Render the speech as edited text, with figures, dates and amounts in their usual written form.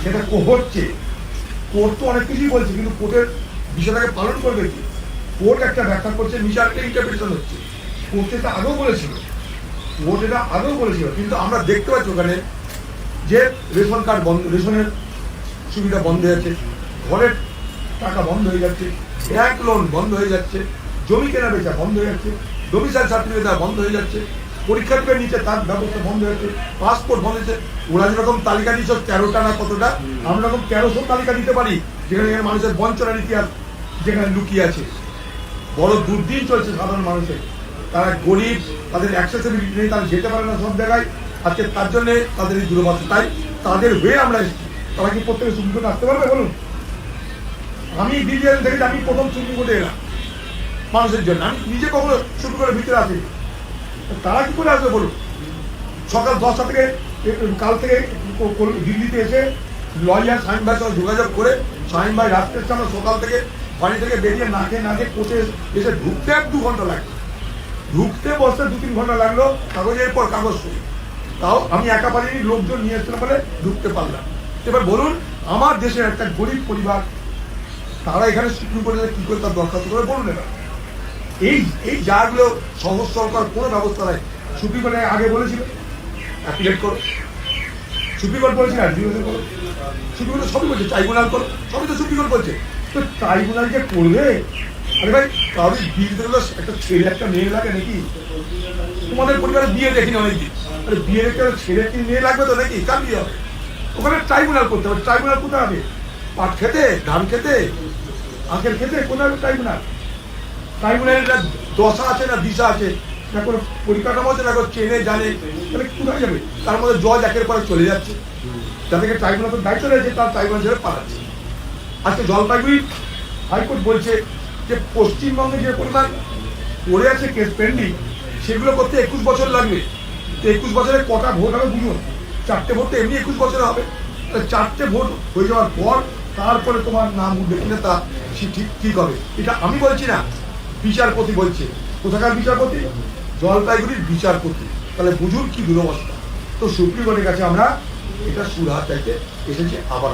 সেটা হচ্ছে। কোর্ট তো অনেক কিছুই বলছে, কিন্তু কোর্টের বিষয়টাকে পালন করবে কি? কোর্ট একটা ব্যাখ্যা করছে, নিচে একটা ইন্টারপ্রিটেশন হচ্ছে। কোর্ট এটা আগেও বলেছিল, কিন্তু আমরা দেখতে পাচ্ছি ওখানে যে রেশন কার্ড বন্ধ, রেশনের সুবিধা বন্ধ হয়ে যাচ্ছে, ঘরের টাকা বন্ধ হয়ে যাচ্ছে, ব্যাংক লোন বন্ধ হয়ে যাচ্ছে, জমি কেনা বেচা বন্ধ হয়ে যাচ্ছে, ডোমিসাইল সার্টিফিকেট দেওয়া বন্ধ হয়ে যাচ্ছে, পরীক্ষার্থীদের নিচে তার ব্যবস্থা বন্ধ হয়ে যাচ্ছে, পাসপোর্ট বন্ধ হয়েছে। ওরা যেরকম তালিকা দিচ্ছ 13টা না কতটা, আমরা এরকম 1300 তালিকা দিতে পারি, যেখানে মানুষের বঞ্চনার ইতিহাস যেখানে লুকিয়ে আছে। বড় দুর্দিন চলছে সাধারণ মানুষের, তারা গরিব, তাদের অ্যাক্সেসিবিলিটি নেই, তারা যেতে পারে না সব জায়গায়। আজকে তার জন্য তাদের এই দুর্বস্থা, তাই তাদের হয়ে আমরা এসেছি। তারা কি প্রত্যেকে সুপ্রিম কোর্টে আসতে পারবে বলুন? আমি বিজেপি থেকে আমি প্রথম সুপ্রিম কোর্টে এলাম মানুষের জন্য, আমি নিজে কখনো সুপ্রিম কোর্টের ভিতরে আসিনি। তারা কি করে আসবে বলুন? সকাল 10টা থেকে, কাল থেকে দিল্লিতে এসে লয়ার শাহিন ভাইয়ের সঙ্গে যোগাযোগ করে, শাহিন ভাই রাত্রের সময় সকাল থেকে বাড়ি থেকে বেরিয়ে না খেয়ে কোর্টে এসে ঢুকতে 2 ঘন্টা লাগলো, ঢুকতে বসতে 2-3 ঘন্টা লাগলো, কাগজের পর কাগজ শুনি। তাও আমি একা পারিনি, লোকজন নিয়ে এসেছিলাম বলে ঢুকতে পারলাম। এবার বলুন, আমার দেশের একটা গরিব পরিবার, তারা এখানে সুপ্রিম কোর্টে কি করে তার দরখাস্ত করে বলুন। এবার এই যাগুলো সহজ সরকার কোনো ব্যবস্থা নাই। সুপ্রিম কোর্টে আগে বলেছিল অ্যাপিলেট করো, সুপ্রিম কোর্ট বলেছিল অ্যাডমিশন করো, সুপ্রিম কোর্ট সবই বলছে ট্রাইব্যুনাল করো, সবই তো সুপ্রিম কোর্ট বলছে। তো ট্রাইব্যুনাল যে করবে, আরে ভাই কারোর বিয়ে দিতে গেলে একটা ছেলে একটা মেয়ে লাগে নাকি? তোমাদের পরিবারে বিয়ে দেখিনি অনেকদিন, আরে বিয়ে দেখতে ছেলে কি মেয়ে লাগবে তো নাকি? কার বিয়ে হবে? ওখানে ট্রাইব্যুনাল করতে হবে। ট্রাইব্যুনাল কোথায় হবে? পাট খেতে, ধান খেতে, আখের খেতে? কোথায় হবে ট্রাইব্যুনাল? ট্রাইব্যুনালের দশা আছে না দিশা আছে, না কোনো পরিকাঠামো আছে, না কোনো চেনে জানে, তাহলে কোথায় যাবে? তার মধ্যে জজ একের পরে চলে যাচ্ছে, যাদেরকে ট্রাইব্যুনাল দায়িত্ব রয়েছে তার ট্রাইব্যুনাল ছেড়ে পালাচ্ছে। আজকে জলপাইগুড়ি হাইকোর্ট বলছে যে পশ্চিমবঙ্গে যে পরিমাণ পড়ে আছে কেস পেন্ডিং, সেগুলো করতে 21 বছর লাগবে। তো 21 বছরে কটা ভোট হবে বুঝুন? 4টে ভোট তো এমনি 21 বছরে হবে। 4টে ভোট হয়ে যাওয়ার পর তারপরে তোমার নাম উঠবে কিনা তা ঠিক হবে। এটা আমি বলছি না, বিচারপতি বলছে। কোথাকার বিচারপতি? জলপাইগুড়ির বিচারপতি। তাহলে বুঝুন কি দুরবস্থা। তো সুপ্রিম কোর্টের কাছে আমরা এটা সুরাহা চাইতে এসেছি আবার।